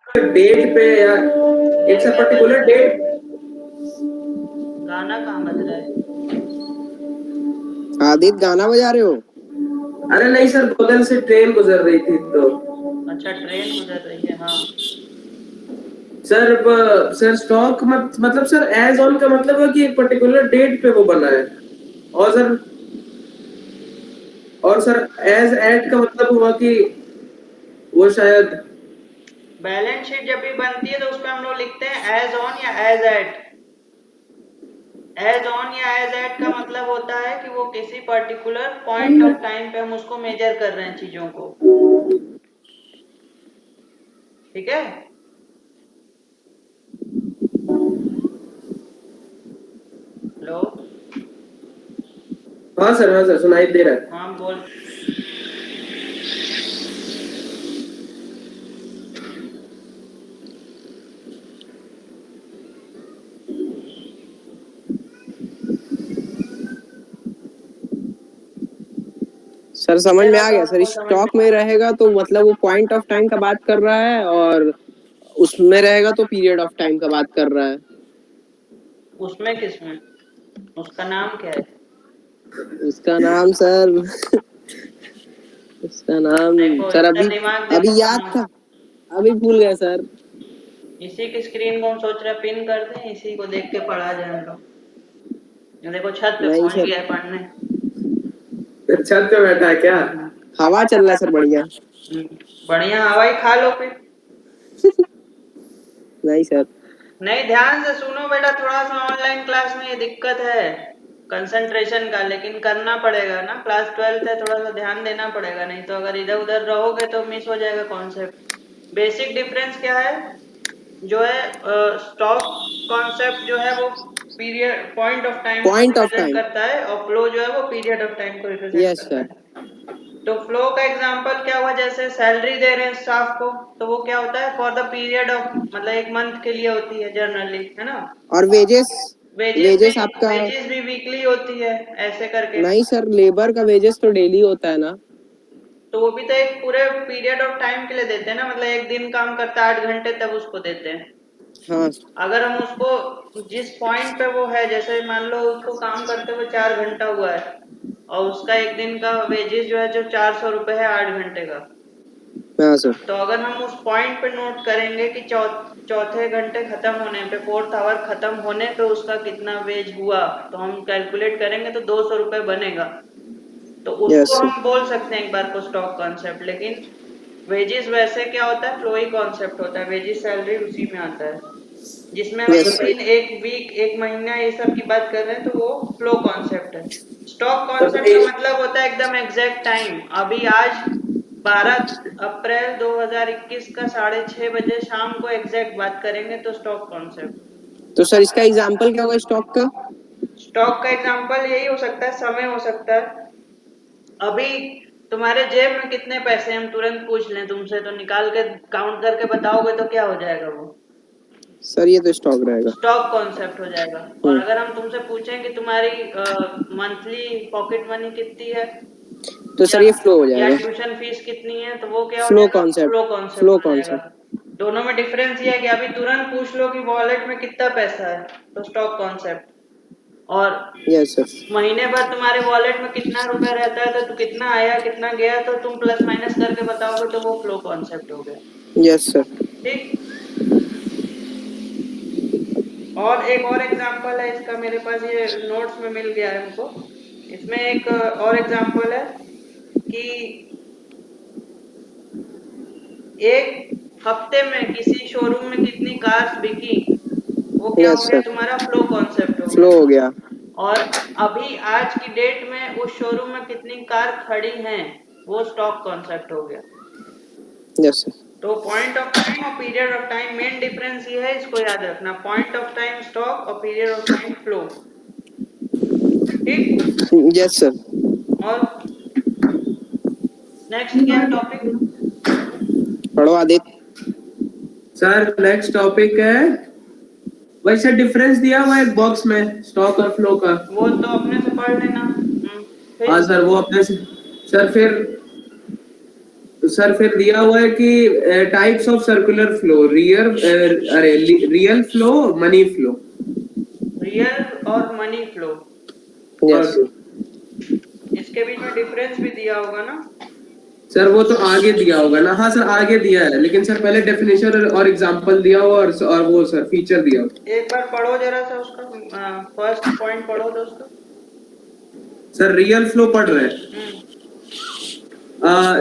Date पे या it's a particular date. गाना कहाँ बज रहा है? आदित्य गाना बजा रहे हो? अरे नहीं सर, बगल से ट्रेन गुजर रही थी तो। अच्छा, ट्रेन गुजर रही है। हाँ सर स्टॉक मतलब सर एज ऑन का मतलब है कि एक पर्टिकुलर डेट पे वो बना है। और सर एज एट का मतलब हुआ कि वो शायद बैलेंस शीट जब भी बनती है तो उसमें हम लोग लिखते हैं एज ऑन या एज एट। एज ऑन या एज एट का मतलब होता है कि वो किसी पर्टिकुलर पॉइंट ऑफ टाइम पे हम उसको मेजर कर रहे हैं चीजों को। ठीक है। हेलो। हाँ सर सुनाई दे रहा है। हाँ बोल। सर समझ में आ गया सर, आपको समझ में स्टॉक में रहेगा तो मतलब वो पॉइंट ऑफ टाइम का बात कर रहा है, और उसमें रहेगा तो पीरियड ऑफ टाइम का बात कर रहा है। उसमें किसमें? उसका नाम क्या है? उसका नाम सर उसका नाम देखो सर इसका अभी दिमाग अभी देखो याद कहाँ। था, अभी भूल गया सर। इसी की स्क्रीन को हम सोच रहे पिन कर दें, इसी को देख के पढ़ा जाए हम लोग। देखो छत पे नहीं पहुंच सर, गया है पढ़ने। छत पे बैठा है क्या? हवा चल रहा है सर बढ़िया। बढ़िया हवाई खा लो फिर। नहीं सर। नहीं, ध्यान से सुनो बेटा, थोड़ा सा ऑनलाइन क्लास में ये दिक्कत है कंसंट्रेशन का, लेकिन करना पड़ेगा ना। क्लास 12th है, थोड़ा सा ध्यान देना पड़ेगा, नहीं तो अगर इधर उधर रहोगे तो मिस हो जाएगा कॉन्सेप्ट। बेसिक डिफरेंस क्या है? जो है स्टॉक कॉन्सेप्ट जो है वो पीरियड पॉइंट ऑफ टाइम को पॉइंट ऑफ रिप्रेजेंट टाइम। करता है, और फ्लो जो है वो पीरियड ऑफ टाइम को रिप्रेजेंट यस करता सर। है। तो फ्लो का एग्जांपल क्या हुआ? जैसे सैलरी दे रहे हैं स्टाफ को, तो वो क्या होता है? फॉर द पीरियड ऑफ, मतलब एक मंथ के लिए होती है जनरली, है ना। और वेजेस, वेजेस आपका? वेजेस भी वीकली होती है, ऐसे करके। नहीं सर, लेबर का वेजेस तो डेली होता है ना। तो वो भी तो एक पूरे पीरियड ऑफ टाइम के लिए देते हैं ना, मतलब एक दिन काम करता है 8 घंटे तब उसको देते हैं। हाँ। अगर हम उसको जिस पॉइंट पे वो है, जैसे मान लो उसको काम करते हुए 4 घंटा हुआ है, और उसका एक दिन का वेजेस जो है जो 400 रुपये है 8 घंटे का। हाँ सर। तो अगर हम उस पॉइंट पे नोट करेंगे कि चौथे घंटे खत्म होने पे, 4th आवर खत्म होने पे उसका कितना वेज हुआ, तो हम कैलकुलेट करेंगे तो 200 रुपये बनेगा। तो उसको यस सर। हम बोल सकते हैं एक बार को स्टॉक कॉन्सेप्ट। लेकिन वेजेस वैसे क्या होता है? फ्लोई कॉन्सेप्ट होता है। वेजेस सैलरी उसी में आता है, जिसमें हम यस एक सर। दिन, एक वीक, एक महीना ये सब की बात कर रहे हैं, तो वो फ्लो कॉन्सेप्ट है। स्टॉक तब कॉन्सेप्ट का मतलब होता है एकदम एग्जैक्ट टाइम। अभी आज 12 अप्रैल 2021 का 6:30 बजे शाम को एग्जैक्ट बात करेंगे तो स्टॉक कॉन्सेप्ट। तो सर इसका एग्जांपल क्या होगा स्टॉक का? स्टॉक का एग्जांपल यही हो सकता है, समय हो सकता है। अभी तुम्हारे जेब में कितने पैसे हैं, हम तुरंत पूछ लें तुमसे, तो निकाल के काउंट करके बताओगे तो क्या हो जाएगा वो? सर ये तो स्टॉक रहेगा। स्टॉक कॉन्सेप्ट हो जाएगा। और अगर हम तुमसे पूछें कि तुम्हारी मंथली पॉकेट मनी कितनी है, तो या सर ये फ्लो हो या जाएगा। ट्यूशन फीस कितनी है, तो वो क्या हो फ्लो जाएगा? कॉन्सेप्ट। फ्लो कॉन्सेप्ट फ्लो हो जाएगा। कॉन्सेप्ट। दोनों में डिफरेंस ये है कि अभी तुरंत पूछ लो कि वॉलेट में कितना पैसा है, तो स्टॉक कॉन्सेप्ट। और यस सर। महीने भर तुम्हारे वॉलेट में कितना रुपया रहता है, तो कितना आया कितना गया, तो तुम प्लस माइनस करके बताओगे, तो वो फ्लो कॉन्सेप्ट हो गया। Yes sir. ठीक। और एक और एग्जांपल है इसका, मेरे पास ये नोट्स में मिल गया है हमको। इसमें एक और एग्जांपल है कि एक हफ्ते में किसी शोरूम में कितनी कार्स बिकी, वो क्या हो यस गया? सर। तुम्हारा फ्लो कॉन्सेप्ट हो गया। फ्लो हो गया। और अभी आज की डेट में उस शोरूम में कितनी कार खड़ी हैं, वो स्टॉक कॉन्सेप्ट हो गया। Yes sir. तो पॉइंट ऑफ टाइम और period of time, main difference ये है, इसको याद रखना। पॉइंट ऑफ टाइम स्टॉक और पीरियड ऑफ टाइम फ्लो। ठीक। Yes sir. और नेक्स्ट क्या टॉपिक? पढ़ो आदित्य। सर नेक्स्ट टॉपिक है, वैसे डिफरेंस दिया हुआ है एक बॉक्स में स्टॉक और फ्लो का। वो तो अपने से पढ़ लेना। हाँ फिर सर वो अपने से। सर फिर सर फिर दिया हुआ है कि types of circular flow, real flow, money flow. Real और मनी फ्लो, यस इसके बीच में डिफरेंस भी दिया होगा ना? सर वो तो आगे दिया होगा ना। हाँ सर आगे दिया है, लेकिन सर पहले डेफिनेशन और एग्जांपल दिया हुआ और वो सर फीचर दिया हुआ। एक बार पढ़ो जरा सा उसका फर्स्ट पॉइंट पढ़ो दोस्तों। सर रियल फ्लो पढ़ रहे हैं।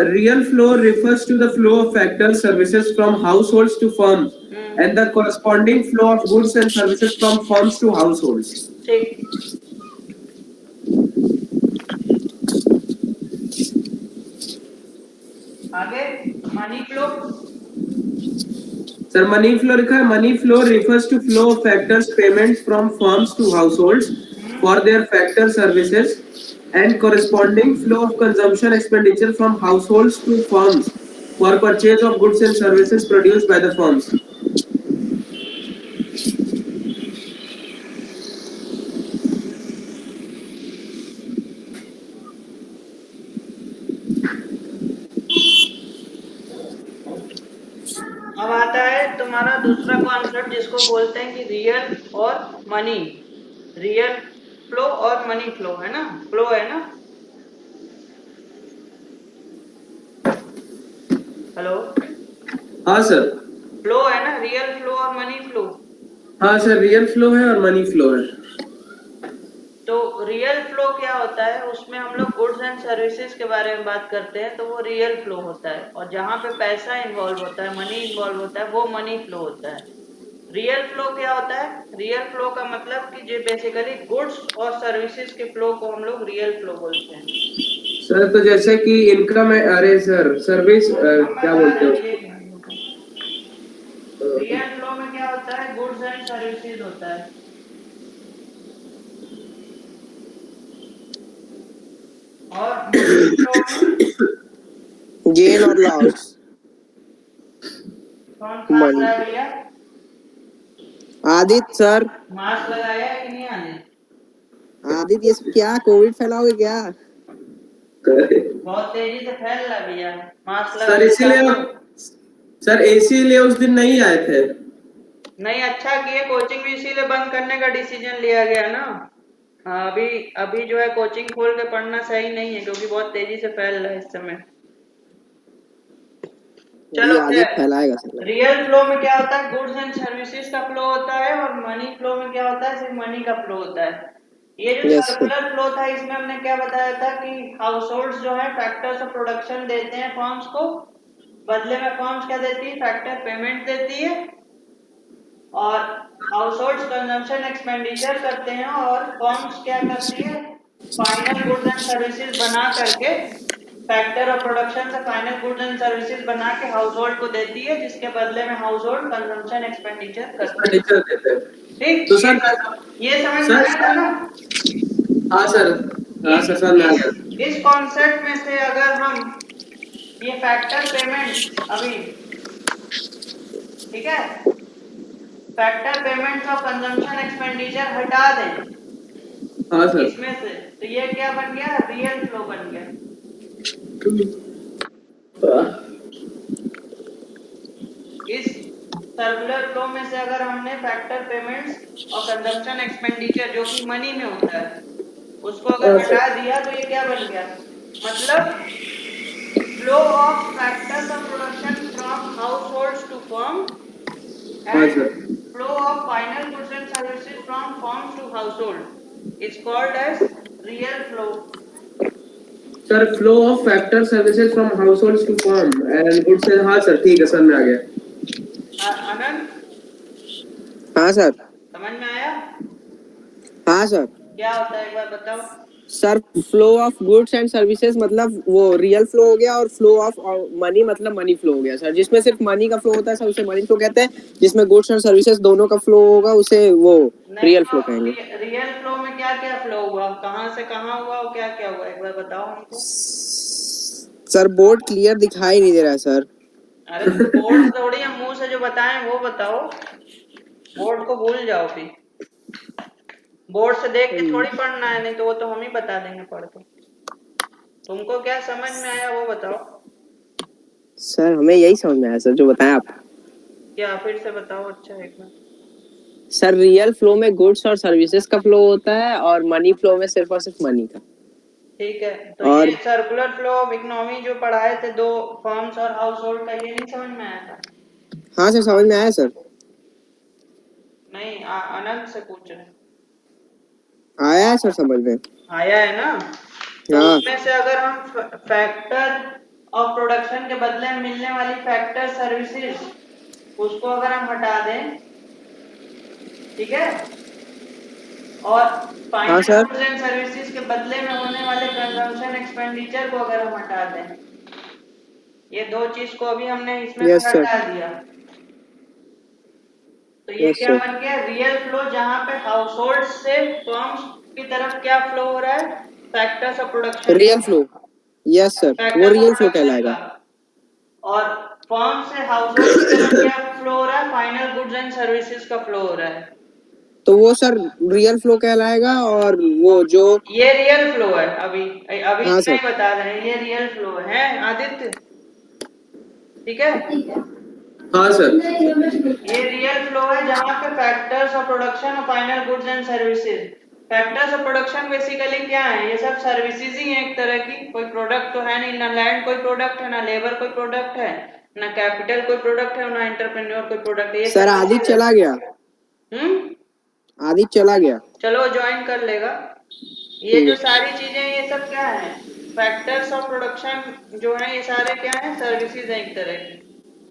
Real flow refers to the flow of factors, services from households to firms, and the corresponding flow of goods and services from firms to households. ठीक, आगे money flow. Sir, money flow लिखा है। Money flow refers to flow of factors, payments from firms to households for their factor services, and corresponding flow of consumption expenditure from households to firms for purchase of goods and services produced by the firms. अब आता है तुम्हारा दूसरा concept जिसको बोलते हैं कि real और मनी। रियल फ्लो और मनी फ्लो है ना, फ्लो है ना। हेलो, हाँ सर। फ्लो है ना, रियल फ्लो और मनी फ्लो। हाँ सर, रियल फ्लो है और मनी फ्लो है। तो रियल फ्लो क्या होता है, उसमें हम लोग गुड्स एंड सर्विसेज के बारे में बात करते हैं तो वो रियल फ्लो होता है, और जहाँ पे पैसा इन्वॉल्व होता है, मनी इन्वॉल्व होता है, वो मनी फ्लो होता है। रियल फ्लो क्या होता है? रियल फ्लो का मतलब कि जो बेसिकली गुड्स और सर्विसेज के फ्लो को हम लोग रियल फ्लो बोलते हैं। सर तो जैसे कि इनकम है, अरे सर सर्विस क्या बोलते हैं उसको? रियल फ्लो में क्या होता है? गुड्स एंड सर्विसेज होता है। और मनी फ्लो में गेन और लॉस। कौन खा मनी। रहा है भैया? आदित्य सर। मास्क लगाया है कि नहीं आदित्य? आदित्य ये सब क्या कोविड फैलाओगे क्या? बहुत तेजी से फैल रहा है भैया, मास्क सर लगा। इसीलिए सर इसीलिए उस दिन नहीं आए थे। नहीं, अच्छा किए, कोचिंग भी इसीलिए बंद करने का डिसीजन लिया गया ना। हाँ, अभी अभी जो है कोचिंग खोल के पढ़ना सही नहीं है क्योंकि बहुत तेजी से फैल रहा है इस समय। ये चलो आदित्य फैलाएगा सर। रियल फ्लो में क्या होता है? गुड्स एंड सर्विसेज का फ्लो होता है, और मनी फ्लो में क्या होता है? सिर्फ मनी का फ्लो होता है। ये जो यस सर। सर्कुलर फ्लो था इसमें हमने क्या बताया था कि हाउस होल्ड्स जो है फैक्टर्स ऑफ प्रोडक्शन देते हैं फर्म्स को, बदले में फर्म्स क्या देती है? फैक्टर पेमेंट देती है, और हाउस होल्ड्स कंजम्पशन एक्सपेंडिचर करते हैं, और फर्म्स क्या करती है? फाइनल गुड्स एंड सर्विसेज बना करके, फैक्टर ऑफ प्रोडक्शन से फाइनल गुड्स एंड सर्विसेज बना के हाउस होल्ड को देती है, जिसके बदले में हाउस होल्ड कंजम्पशन एक्सपेंडिचर करते हैं। ठीक, तो सर ये समझ में सर आया था ना? हाँ सर, हाँ सर समझ में आ गया। इस कॉन्सेप्ट में से अगर हम ये फैक्टर पेमेंट अभी, ठीक है, factor payments of consumption expenditure हटा दें हाँ सर। इसमें से, तो ये क्या बन गया? रियल फ्लो बन गया। इस सर्कुलर फ्लो में से अगर हमने फैक्टर पेमेंट्स और कंजम्पशन एक्सपेंडिचर जो कि मनी में होता है उसको अगर हटा दिया तो ये क्या बन गया? मतलब flow of factors of production from households to firm, and flow of final goods and services from farms to household is called as real flow. Sir flow of factor services from households to firm and goods and, हाँ sir ठीक है, समझ में आ गया। आनंद, हाँ sir. समझ में आया? हाँ सर। क्या होता है एक बार बताओ। Sir flow of goods and services मतलब वो रियल फ्लो हो गया, और फ्लो ऑफ मनी मतलब मनी फ्लो हो गया सर। जिसमें सिर्फ मनी का फ्लो होता है सर उसे मनी फ्लो कहते हैं, जिसमें गुड्स और सर्विसेज दोनों का फ्लो होगा उसे वो रियल फ्लो कहेंगे। रियल फ्लो में क्या क्या फ्लो हुआ, कहाँ से कहाँ हुआ और क्या क्या हुआ, एक बार बताओ हमको। सर बोर्ड क्लियर दिखाई नहीं दे रहा है सर। अरे बोर्ड थोड़ी है, मुंह से जो बताएं वो बताओ, बोर्ड को भूल जाओ फिर। बोर्ड से देख के थोड़ी पढ़ना है, नहीं तो वो तो हम ही बता देंगे पढ़ के। तुमको क्या समझ में आया वो बताओ। सर हमें यही समझ में आया सर जो बताया आप। क्या फिर से बताओ, अच्छा एक बार। सर रियल फ्लो में गुड्स और सर्विसेज का फ्लो होता है और मनी फ्लो में सिर्फ और सिर्फ मनी का। ठीक है, तो और ये सर्कुलर फ्लो ऑफ इकोनॉमी जो पढ़ाए थे दो फर्म्स और हाउस होल्ड का, ये नहीं समझ में आया था? हाँ सर समझ में आया सर। नहीं, अनंत से पूछ रहे। आया है सर समझ में। आया है ना? तो हाँ उसमें से अगर हम फैक्टर ऑफ प्रोडक्शन के बदले में मिलने वाली फैक्टर सर्विसेज उसको अगर हम हटा दें, ठीक है, और हाँ final sir. Goods and services के बदले में होने वाले कंजम्पशन एक्सपेंडिचर को अगर हम हटा दें, ये दो चीज को अभी हमने इसमें से यस सर। हटा दिया, तो ये यस क्या सर। बन गया? रियल फ्लो, जहां पे हाउस होल्ड से फर्म्स की तरफ क्या फ्लो हो रहा है? फैक्टर्स ऑफ प्रोडक्शन रियल का, फ्लो। यस सर वो factors of real flow production कहलाएगा। का। और फर्म से हाउस होल्ड की तरफ क्या फ्लो हो रहा है? फाइनल गुड्स एंड सर्विसेज का फ्लो हो रहा है। तो वो सर रियल फ्लो कहलाएगा और वो जो ये रियल फ्लो है। अभी अभी हाँ सर। नहीं बता रहे हैं, ये रियल फ्लो है आदित्य, ठीक है? हाँ सर। ये रियल फ्लो है जहां पे फैक्टर्स ऑफ प्रोडक्शन और final goods and services. Factors of production basically क्या है? ये सब सर्विसेज ही है एक तरह की। कोई प्रोडक्ट तो है नहीं, ना लैंड कोई प्रोडक्ट है, ना लेबर कोई प्रोडक्ट है, ना कैपिटल कोई प्रोडक्ट है, ना एंटरप्रेन्योर कोई प्रोडक्ट है। ये सर आदित्य सर्विसेज है। चला गया। आदित्य चला गया। चलो ज्वाइन कर लेगा। ये ठीक जो है। सारी चीजें ये सब क्या है? फैक्टर्स ऑफ प्रोडक्शन जो है ये सारे क्या है? सर्विसेज है एक तरह की।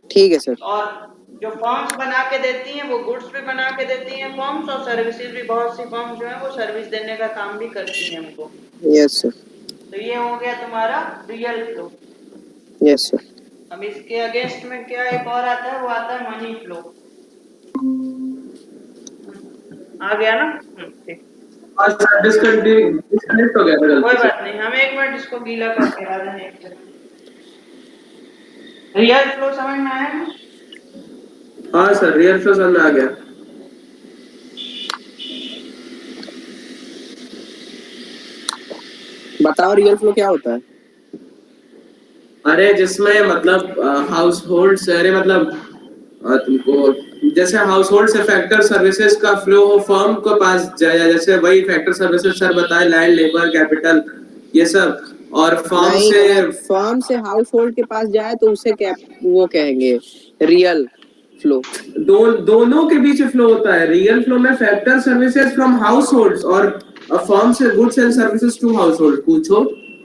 ठीक है सर। और जो फर्म्स बना के देती हैं वो गुड्स भी बना के देती हैं फर्म्स, और सर्विसेज भी बहुत सी फर्म्स जो है वो सर्विस देने का काम भी करती हैं हमको। Yes sir. तो ये हो गया तुम्हारा रियल फ्लो। Yes sir. अब इसके अगेंस्ट में क्या एक और आता है, वो आता है मनी फ्लो। आ गया ना? ठीक। हाँ सर, डिस्कनेक्ट हो गया था कोई गलती से। बात नहीं, हम एक मिनट इसको गीला करके आ रहे हैं एक सेकंड। रियल फ्लो समझ में आया ना? हाँ सर, रियल फ्लो समझ में आ गया। बताओ रियल फ्लो क्या होता है। अरे जिसमें मतलब हाउस होल्ड, अरे मतलब तुमको जैसे हाउस होल्ड से फैक्टर सर्विसेज का फ्लो फर्म को पास जाए, जैसे वही फैक्टर सर्विसेज सर बताए, लैंड, लेबर, कैपिटल, ये सब। और फर्म नहीं से फर्म से हाउस होल्ड के पास जाए तो उसे क्या वो कहेंगे रियल फ्लो। दोनों के बीच फ्लो होता है। रियल फ्लो में factor services from household और फर्म से goods and services to household, पूछो,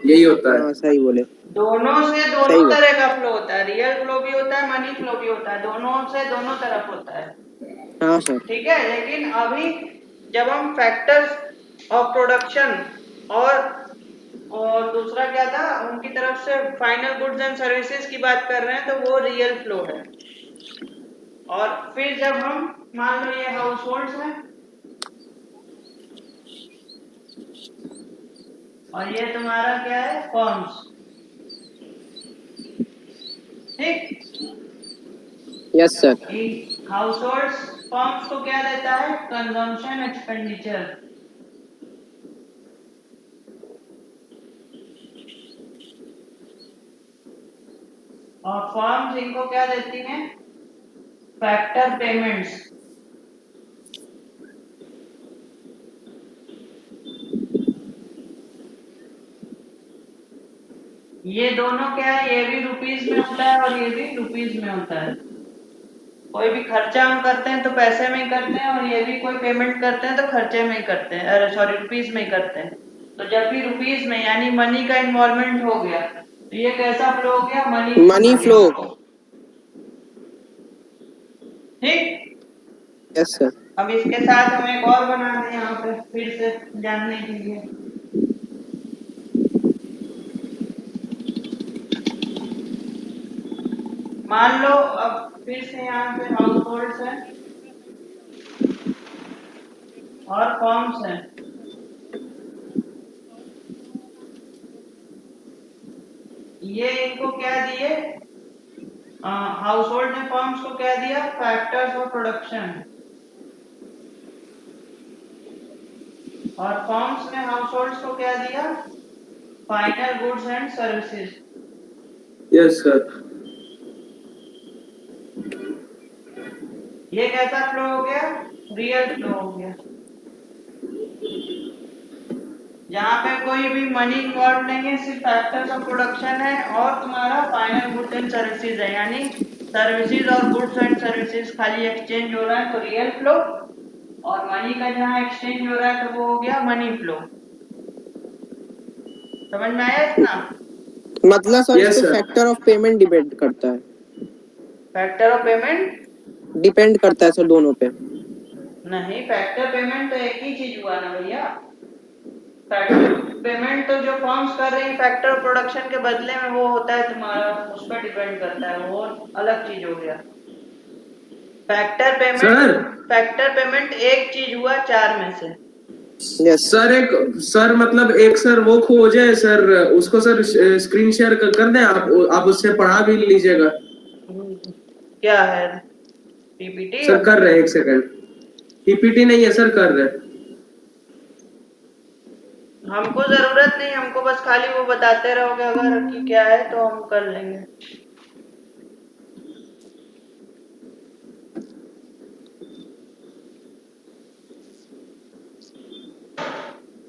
यही होता है। हाँ सही बोले। दोनों से सही दोनों बोले। तरह का फ्लो होता है। रियल फ्लो भी होता है, मनी फ्लो भी होता है, दोनों से दोनों तरफ होता है। हाँ सर। ठीक है, लेकिन अभी जब हम फैक्टर्स ऑफ प्रोडक्शन और दूसरा क्या था उनकी तरफ से फाइनल गुड्स एंड सर्विसेज की बात कर रहे हैं, तो वो रियल फ्लो है। और फिर जब हम मान लो ये हाउस होल्ड्स है और ये तुम्हारा क्या है? फर्म्स। ठीक। Yes sir. House holds firms को क्या देता है? Consumption expenditure. और फर्म्स इनको क्या देती हैं? Factor payments. ये दोनों क्या है? ये भी रुपीस में होता है और ये भी रुपीस में होता है। कोई भी खर्चा हम करते हैं तो पैसे में ही करते हैं, और ये भी कोई पेमेंट करते हैं तो खर्चे में ही करते हैं, अरे सॉरी रुपीस में ही करते हैं। तो जब भी रुपीस में यानी मनी का इन्वॉल्वमेंट हो गया तो ये कैसा फ्लो हो गया? Money flow. ठीक। Yes sir. अब इसके साथ हम एक और बना दें यहाँ पे फिर से जानने के लिए। मान लो अब फिर से यहाँ पे हाउस होल्ड्स है और फर्म्स है। ये इनको क्या दिए? हाउस होल्ड ने फर्म्स को क्या दिया? Factors of production. और फर्म्स ने हाउस होल्ड्स को क्या दिया? Final goods and services. Yes sir. ये कैसा फ्लो हो गया? रियल फ्लो हो गया, जहाँ पे कोई भी मनी इन्वॉल्व नहीं है, सिर्फ फैक्टर्स ऑफ प्रोडक्शन है और तुम्हारा फाइनल गुड्स एंड सर्विसेज है, यानी सर्विसेज और गुड्स एंड सर्विसेज खाली एक्सचेंज हो रहा है तो रियल फ्लो, और मनी का जहाँ एक्सचेंज हो रहा है तो वो हो गया मनी फ्लो। समझ में आया इतना? मतलब सर Yes, इस पे sir. Factor of payment depend करता है, फैक्टर ऑफ पेमेंट डिपेंड करता है सर दोनों पे। नहीं, फैक्टर पेमेंट तो एक ही चीज हुआ ना भैया। फैक्टर पेमेंट तो जो फर्म्स कर रही है फैक्टर प्रोडक्शन के बदले में वो होता है तुम्हारा, उस पर डिपेंड करता है, वो अलग चीज हो गया। फैक्टर पेमेंट एक चीज हुआ चार में से। यस सर मतलब एक सर वो खोजे सर, उसको सर स्क्रीन शेयर कर दें आप उससे पढ़ा भी लीजिएगा। क्या है? पीपीटी? सर कर रहे हैं, एक सेकंड। पीपीटी नहीं है सर, कर रहे हैं। हमको जरूरत नहीं, हमको बस खाली वो बताते रहोगे अगर कि क्या है तो हम कर लेंगे।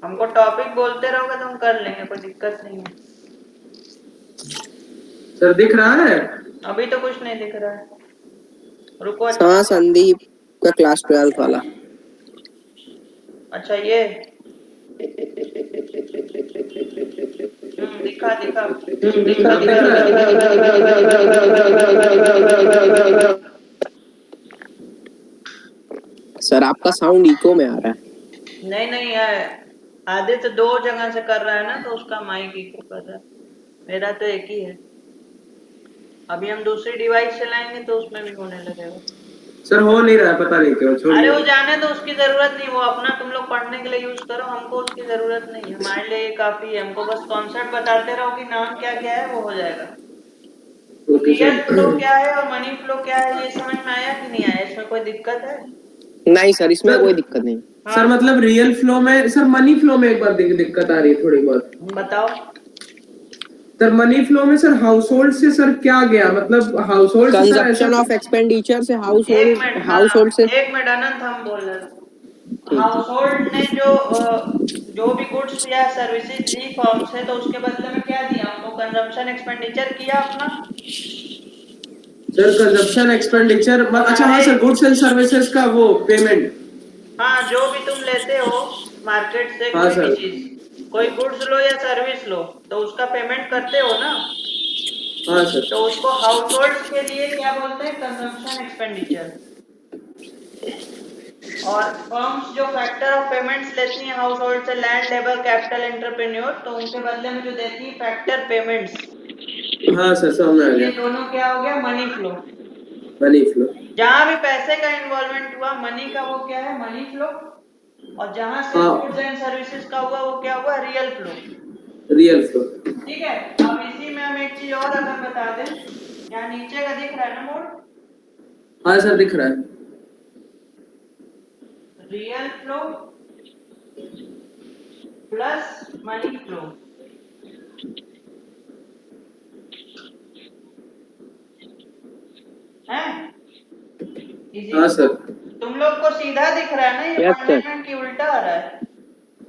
हमको टॉपिक बोलते रहोगे तो हम कर लेंगे, कोई दिक्कत नहीं है। सर दिख रहा है? अभी तो कुछ नहीं दिख रहा है, रुको। हाँ संदीप का क्लास 12 वाला। अच्छा ये दिखा दिखा सर आपका साउंड इको में आ रहा है। नहीं नहीं है, आदित्य दो जगह से कर रहा है ना तो उसका माइक इको कर रहा है, मेरा तो एक ही है। अभी हम दूसरी डिवाइस चलाएंगे तो उसमें भी होने लगेगा। सर हो नहीं रहा है, पता नहीं क्यों, छोड़िए। अरे वो जाने तो उसकी जरूरत नहीं, वो अपना तुम लोग पढ़ने के लिए यूज करो, हमको उसकी जरूरत नहीं है, हमारे लिए काफी है। हमको बस कॉन्सेप्ट बताते रहो कि नाम क्या क्या है, वो हो जाएगा। रियल फ्लो क्या है और मनी फ्लो क्या है, ये समझ में आया कि नहीं आया? इसमें कोई दिक्कत है? नहीं सर इसमें कोई दिक्कत नहीं। सर मतलब रियल फ्लो में, सर मनी फ्लो में एक बार दिक्कत आ रही है थोड़ी बहुत। बताओ। सर मनी फ्लो में सर हाउस होल्ड से सर क्या गया, मतलब house hold consumption of expenditure से हाउस एक मिनट, होल्ड से। एक मिनट अनंत, हम बोल रहे हैं हाउस होल्ड ने जो भी गुड्स या सर्विसेज ली फर्म से तो उसके बदले में क्या दिया हमको? कंजम्पशन एक्सपेंडिचर किया अपना। सर कंजप्शन एक्सपेंडिचर, अच्छा हाँ सर, गुड्स एंड सर्विसेज का वो पेमेंट। हाँ, जो भी तुम लेते हो मार्केट से हाँ कोई भी सर। चीज, कोई गुड्स लो या सर्विस लो तो उसका पेमेंट करते हो ना, हाँ सर। तो उसको हाउस होल्ड के लिए क्या बोलते हैं? Consumption expenditure. और फर्म्स जो फैक्टर ऑफ पेमेंट्स लेती हैं हाउस होल्ड से, लैंड, लेबर, कैपिटल, एंटरप्रेन्योर, तो उनके बदले में जो देती है फैक्टर पेमेंट्स, हाँ सर समझ में आ ये गया। दोनों क्या हो गया? Money flow. Money flow. जहां भी पैसे का इन्वॉल्वमेंट हुआ मनी का, वो क्या है? Money flow. और जहां से गुड्स एंड सर्विसेज का हुआ वो क्या हुआ? Real flow. Real flow. ठीक है। अब इसी में हम एक चीज और अगर बता दें, यहाँ नीचे का दिख रहा है ना मोड? हाँ सर दिख रहा है। Real flow plus money flow. है? हाँ सर। तुम लोग को सीधा दिख रहा है ना ये Yes, sir. फंडामेंट की उल्टा आ रहा है?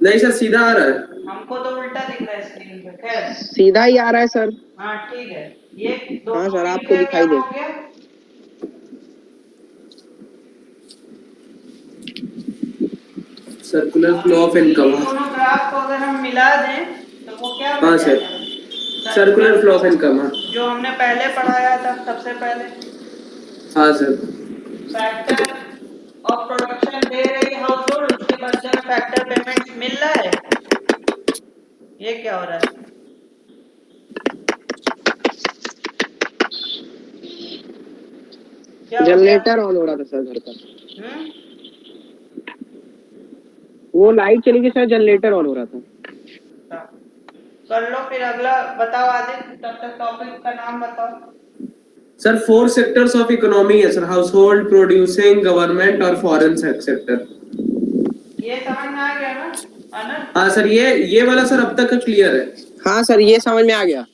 नहीं सर सीधा आ रहा है। हमको तो उल्टा दिख रहा है स्क्रीन पे। खैर, सीधा ही आ रहा है सर। हाँ ठीक है। ये हाँ सर आपको क्या दिखाई दे। हो गया? Circular flow of income. दोनों ग्राफ को अगर हम मिला दें तो वो क्या हाँ बन सर, जाएगा? Circular flow of income. जो हमने पहले पढ़ाया था सबसे पहले। हाँ सर। फैक्टर ऑफ प्रोडक्शन दे रही है हाउस होल्ड, उसके बदले में फैक्टर पेमेंट्स मिल रहा है। ये क्या हो रहा है? जनरेटर ऑन हो रहा था सर घर का। हम्म, वो लाइट चली गई सर, जनरेटर ऑन हो रहा था। कर लो फिर अगला बताओ आदित्य, तब तक टॉपिक का नाम बताओ। सर 4 सेक्टर्स ऑफ इकोनॉमी है sir, house hold, producing, government और फॉरेन सेक्टर। ये समझ में आ गया ना आनंद? हाँ सर, ये वाला सर अब तक क्लियर है। हाँ सर ये समझ में आ गया।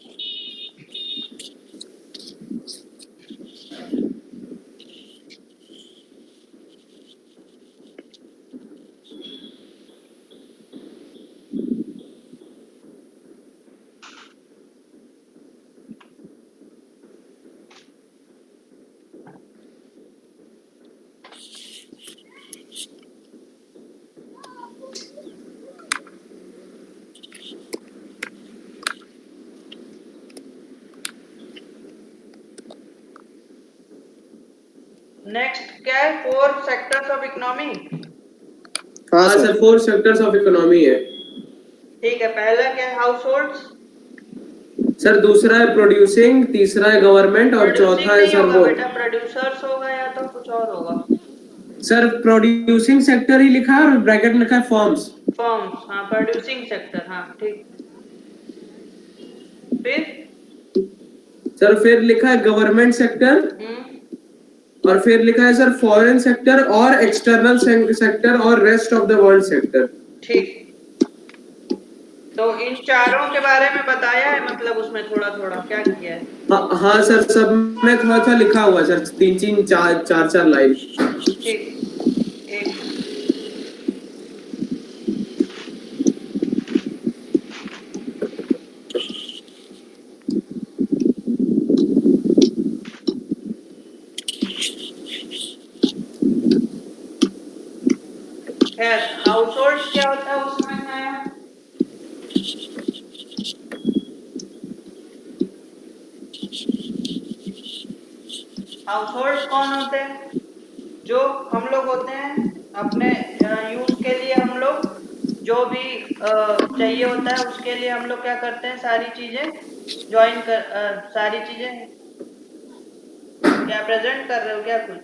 नेक्स्ट क्या है, 4 सेक्टर्स ऑफ इकोनॉमी। हाँ हाँ sir. Sir, 4 sectors of economy है। ठीक है, पहला क्या है, हाउस होल्ड्स। सर दूसरा है प्रोड्यूसिंग, तीसरा है गवर्नमेंट और प्रोड्यूसिंग चौथा है नहीं सर होगा वो। बेटा, प्रोड्यूसर्स होगा या तो कुछ और होगा। सर प्रोड्यूसिंग सेक्टर ही लिखा है और ब्रैकेट में लिखा है फॉर्म्स। फर्म्स, हाँ प्रोड्यूसिंग सेक्टर, हाँ ठीक। फिर सर फिर लिखा है गवर्नमेंट सेक्टर और फिर लिखा है सर फॉरेन सेक्टर और एक्सटर्नल सेक्टर और rest of the world sector. ठीक। तो इन चारों के बारे में बताया है, मतलब उसमें थोड़ा थोड़ा क्या किया है। हाँ सर, सब में थोड़ा थोड़ा लिखा हुआ है सर, 3 3 4 4 4 लाइन। ठीक। एक खैर, हाउस होल्ड्स क्या होता है उसमें है। हाउस होल्ड्स कौन होते हैं, जो हम लोग होते हैं अपने यूज के लिए, हम लोग जो भी चाहिए होता है उसके लिए हम लोग क्या करते हैं, सारी चीजें ज्वाइन कर सारी चीजें। क्या प्रेजेंट कर रहे हो क्या कुछ।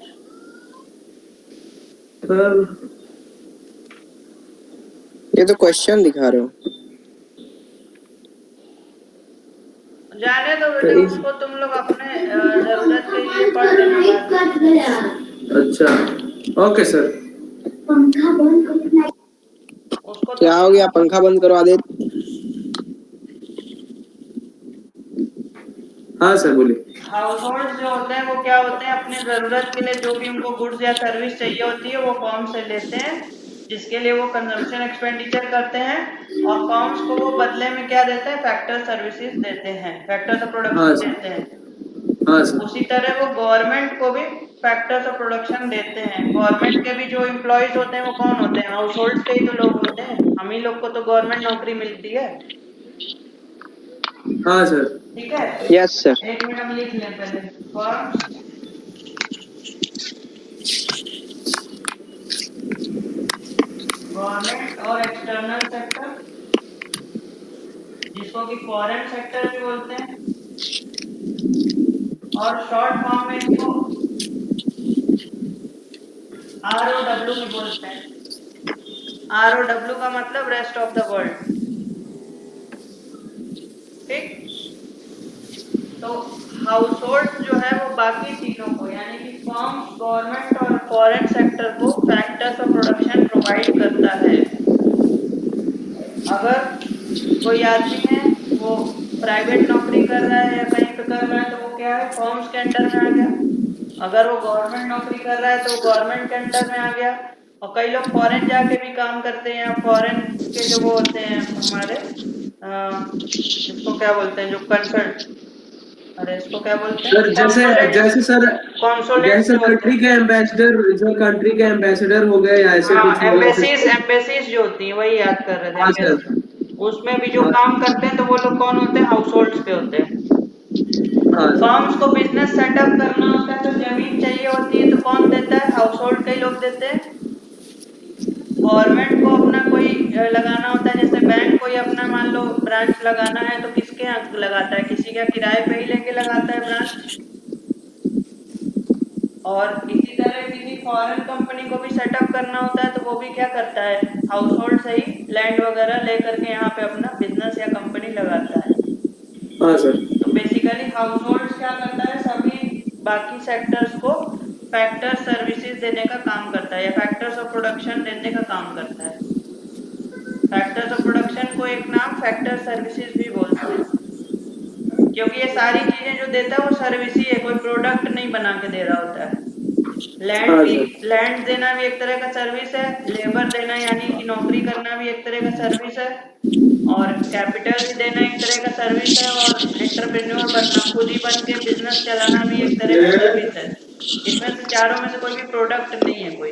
सर ये तो क्वेश्चन दिखा रहे हो। जाने दो बेटे, उसको तुम लोग अपने जरूरत के लिए पढ़ लेना बाद में। अच्छा, ओके सर। उसको क्या हो गया, पंखा बंद करवा दे। हाँ सर बोलिए। हाउस होल्ड जो होते हैं वो क्या होते हैं, अपने जरूरत के लिए जो भी उनको गुड्स या सर्विस चाहिए होती है वो फर्म से लेते हैं, जिसके लिए वो कंजम्पशन एक्सपेंडिचर करते हैं, और फर्म्स को वो बदले में क्या देते हैं, फैक्टर सर्विसेज देते हैं, फैक्टर्स ऑफ हाँ प्रोडक्शन सर। देते हैं। हाँ सर। उसी तरह वो गवर्नमेंट को भी फैक्टर्स ऑफ प्रोडक्शन देते हैं। गवर्नमेंट के भी जो एम्प्लॉयज होते हैं वो कौन होते हैं, हाउस होल्ड के ही तो लोग होते हैं, हम ही लोग को तो गवर्नमेंट नौकरी मिलती है। हाँ सर। ठीक है, यस सर। एक मिनट हम लिख लें पहले। फर्म्स, गवर्नमेंट और एक्सटर्नल सेक्टर, जिसको कि फॉरेन सेक्टर भी बोलते हैं, और शॉर्ट फॉर्म में इसको ROW भी बोलते हैं। ROW का मतलब रेस्ट ऑफ द वर्ल्ड। ठीक। तो हाउस होल्ड जो है वो बाकी चीजों को, यानी कि फर्म, गवर्नमेंट और फॉरेन सेक्टर को फैक्टर्स ऑफ प्रोडक्शन प्रोवाइड करता है। अगर कोई आदमी है वो प्राइवेट नौकरी कर रहा है या कहीं पे कर रहा है तो वो क्या है, फर्म्स के अंडर में आ गया। अगर वो गवर्नमेंट नौकरी कर रहा है तो गवर्नमेंट के अंडर में आ गया। और कई लोग फॉरेन जाके भी काम करते हैं, फॉरेन के जो वो होते हैं हमारे इसको क्या बोलते हैं, जो कंसल्ट, अरे इसको क्या बोलते हैं, सर जैसे जैसे सर कॉन्सुलेट्स जैसे जो होते कंट्री हैं। के एम्बेसडर, जो कंट्री के एम्बेसडर हो गए या ऐसे हाँ, कुछ हो गए एम्बेसीज, official। एम्बेसीज जो होती हैं वही याद कर रहे थे, हाँ सर। एम्बेसी। उसमें भी जो हाँ काम करते हैं तो वो लोग कौन होते हैं, हाउस होल्ड्स के होते हैं। हाँ सर। फर्म्स को बिजनेस सेटअप करना होता है तो जमीन चाहिए होती है तो कौन देता है, हाउस होल्ड के लोग देते हैं। गवर्नमेंट को अपना कोई लगाना होता है, जैसे बैंक कोई अपना मान लो ब्रांच लगाना है तो किसके यहाँ लगाता है, किसी का किराए पे ही लेके लगाता है ब्रांच। और इसी तरह किसी फॉरेन कंपनी को भी सेटअप करना होता है तो वो भी क्या करता है, हाउस होल्ड से ही लैंड वगैरह लेकर के यहाँ पे अपना बिजनेस या कंपनी लगाता है। हाँ सर। तो बेसिकली हाउस होल्ड क्या करता है, सभी बाकी सेक्टर्स को फैक्टर सर्विसेज देने का काम करता है, या फैक्टर्स ऑफ प्रोडक्शन देने का काम करता है। फैक्टर्स ऑफ प्रोडक्शन को एक नाम फैक्टर सर्विसेज भी बोलते हैं, क्योंकि ये सारी चीजें जो देता है वो सर्विस ही है, कोई प्रोडक्ट नहीं बना के दे रहा होता है। लैंड हाँ भी, सर। लैंड देना भी एक तरह का सर्विस है, लेबर देना यानी कि नौकरी करना भी एक तरह का सर्विस है, और कैपिटल भी देना एक तरह का सर्विस है, और एंटरप्रेन्योर बनना, खुद ही बन के बिजनेस चलाना भी एक तरह का सर्विस है। इसमें से चारों में से कोई भी प्रोडक्ट नहीं है कोई।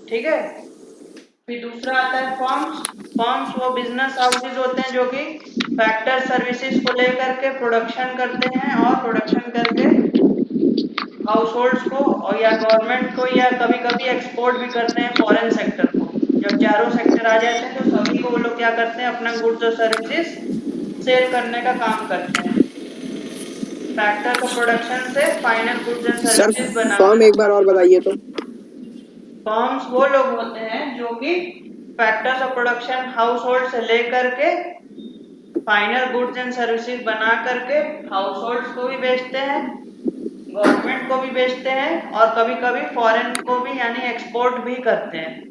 ठीक है। फिर दूसरा आता है फर्म्स। फर्म्स वो बिजनेस हाउसेज होते हैं जो कि फैक्टर सर्विसेज को लेकर के प्रोडक्शन करते हैं, और प्रोडक्शन करके हाउस होल्ड्स को और या गवर्नमेंट को या कभी कभी एक्सपोर्ट भी करते हैं फॉरेन सेक्टर को। जब चारों सेक्टर आ जाते हैं तो सभी को वो लोग क्या करते हैं, अपना गुड्स और सर्विसेज सेल करने का काम करते हैं। फैक्टर्स ऑफ प्रोडक्शन से final goods and sir services बना। फर्म एक बार और बताइए तो। फर्म्स वो लोग होते हैं जो कि factors of production house hold से लेकर के फाइनल गुड्स एंड सर्विसेज बना करके हाउस होल्ड्स को भी बेचते हैं, गवर्नमेंट को भी बेचते हैं और कभी कभी फॉरेन को भी यानी एक्सपोर्ट भी करते हैं।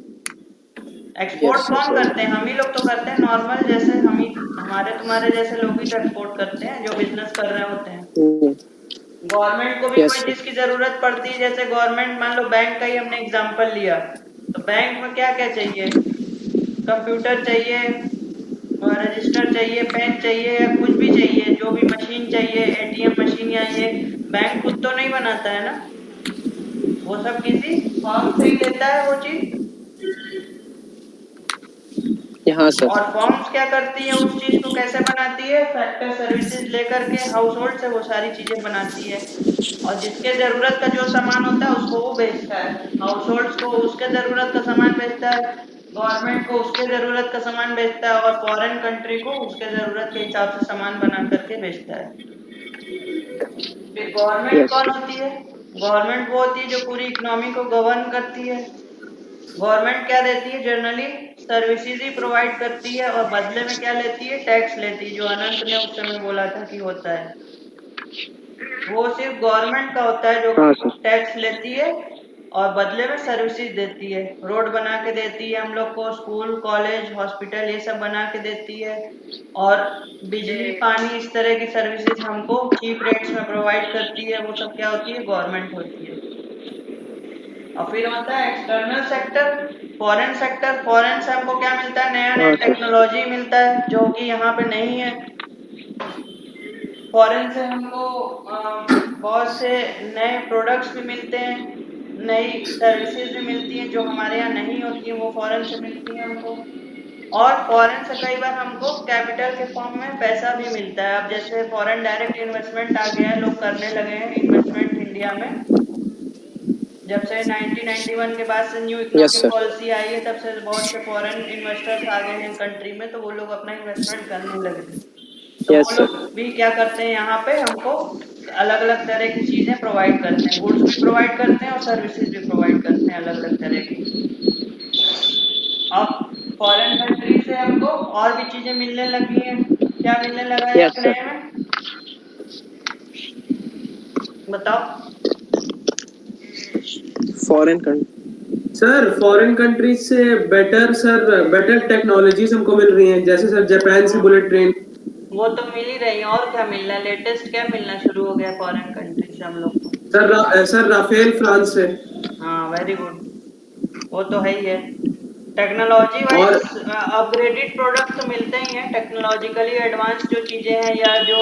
एक्सपोर्ट Yes, कौन sir. करते हैं? हम ही लोग तो करते हैं नॉर्मल, जैसे हम ही हमारे तुम्हारे जैसे लोग ही तो एक्सपोर्ट करते हैं जो बिजनेस कर रहे होते हैं। Hmm. गवर्नमेंट को भी Yes, कोई sir. चीज की जरूरत पड़ती है, जैसे गवर्नमेंट मान लो बैंक का ही हमने एग्जांपल लिया, तो बैंक में क्या क्या चाहिए? कंप्यूटर चाहिए, रजिस्टर चाहिए, पेन चाहिए या कुछ भी चाहिए, जो भी मशीन चाहिए, एटीएम मशीन या ये बैंक खुद तो नहीं बनाता है ना, वो सब किसी फर्म से ही लेता है वो चीज। हाँ सर। और फर्म्स क्या करती है, उस चीज को कैसे बनाती है? फैक्टर सर्विसेज लेकर के हाउस होल्ड से वो सारी चीजें बनाती है और जिसके जरूरत का जो सामान होता है उसको वो बेचता है। हाउस होल्ड्स को उसके जरूरत का सामान बेचता है, गवर्नमेंट को उसके जरूरत का सामान बेचता है और फॉरेन कंट्री को उसके जरूरत के हिसाब से सामान बना करके बेचता है। फिर गवर्नमेंट Yes, कौन sir. होती है? गवर्नमेंट वो होती है जो पूरी इकोनॉमी को गवर्न करती है। गवर्नमेंट क्या देती है? जनरली सर्विसेज ही प्रोवाइड करती है और बदले में क्या लेती है? टैक्स लेती है, जो अनंत ने उस समय बोला था कि होता है। वो सिर्फ गवर्नमेंट का होता है जो हाँ सर। टैक्स लेती है और बदले में सर्विसेज देती है। रोड बना के देती है हम लोग को, स्कूल कॉलेज हॉस्पिटल ये सब बना के देती है और बिजली पानी इस तरह की सर्विसेज हमको चीप रेट्स में प्रोवाइड करती है। वो सब क्या होती है? गवर्नमेंट होती है। और फिर होता है external sector, foreign sector. Foreign से हमको क्या मिलता है? नया नया हाँ सर। टेक्नोलॉजी मिलता है जो कि यहाँ पे नहीं है। फॉरेन से हमको बहुत से नए प्रोडक्ट्स भी मिलते हैं, नई सर्विसेज भी मिलती हैं जो हमारे यहाँ नहीं होती हैं, वो फॉरेन से मिलती हैं हमको। और फॉरेन से कई बार हमको कैपिटल के फॉर्म में पैसा भी मिलता है। अब जैसे फॉरेन डायरेक्ट इन्वेस्टमेंट आ गया है, लोग करने लगे हैं इन्वेस्टमेंट इंडिया में। जब से 1991 के बाद से new Yes, economic sir. Policy आई है, तब से बहुत से फॉरेन इन्वेस्टर्स आ गए हैं कंट्री में, तो वो लोग अपना इन्वेस्टमेंट करने लगे हैं। तो Yes, वो sir. लोग भी क्या करते हैं, यहाँ पे हमको अलग अलग तरह की चीजें प्रोवाइड करते हैं, गुड्स भी प्रोवाइड करते हैं और सर्विसेज भी प्रोवाइड करते हैं अलग अलग तरह की। अब फॉरेन कंट्री से हमको और भी चीजें मिलने लगी हैं। क्या मिलने लगा है Yes, अब sir. नए में? बताओ। Foreign country. Sir foreign countries से बेटर टेक्नोलॉजीज हमको मिल रही हैं, जैसे सर जापान से बुलेट ट्रेन। वो तो मिल ही रही है, और क्या मिलना है? लेटेस्ट क्या मिलना शुरू हो गया फॉरेन कंट्री से हम लोग को? सर राफेल फ्रांस से। हाँ वेरी गुड, वो तो है ही है। टेक्नोलॉजी और वाइज अपग्रेडेड प्रोडक्ट तो मिलते ही हैं, टेक्नोलॉजिकली एडवांस जो चीजें हैं या जो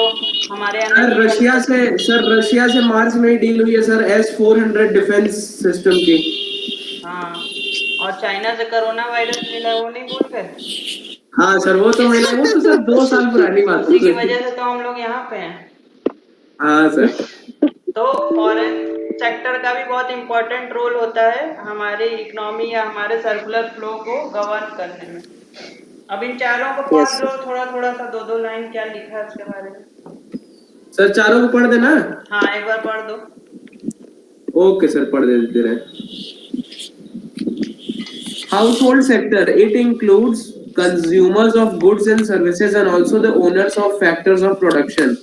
हमारे यहाँ नहीं मिलते। सर रशिया से मार्च में ही डील हुई है सर S-400 डिफेंस सिस्टम की। हाँ, और चाइना से कोरोना वायरस मिला, वो नहीं भूल गए? हाँ सर वो तो सर 2 साल पुरानी बात उसी की है। वजह से तो हम लोग यहाँ पे हैं। हाँ सर। तो फॉरेन सेक्टर का भी बहुत इम्पोर्टेंट रोल होता है हमारी इकोनॉमी या हमारे सर्कुलर फ्लो को गवर्न करने में। अब इन चारों को Yes, पढ़ sir. लो थोड़ा थोड़ा सा, दो दो लाइन क्या लिखा है उसके बारे में। सर चारों को पढ़ देना। हाँ एक बार पढ़ दो। ओके सर पढ़ देते रहे। Household sector, it includes consumers of goods and services and also the owners of factors of production.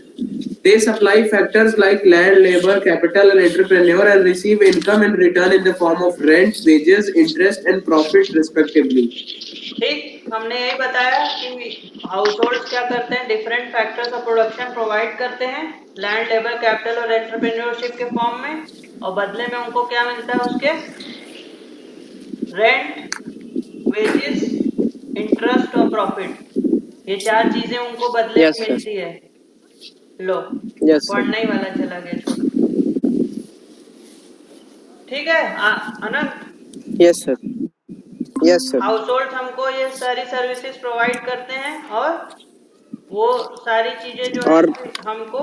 They supply factors like land, labor, capital and entrepreneur and receive income in return in the form of rent, wages, interest and profit respectively. ठीक, हमने यही बताया कि house holds क्या करते हैं? Different factors of production provide करते हैं लैंड, लेबर, कैपिटल और एंटरप्रेन्योरशिप के फॉर्म में, और बदले में उनको क्या मिलता है? उसके रेंट, वेजेस, इंटरेस्ट और प्रॉफिट। ये चार चीजें उनको बदले Yes, में sir. मिलती है। लो, Yes, sir. पढ़ने ही वाला चला गया, छोड़ो। ठीक है अनंत। Yes, sir. Yes, sir. House hold हमको ये सारी सर्विसेज प्रोवाइड करते हैं और वो सारी चीजें जो और है हमको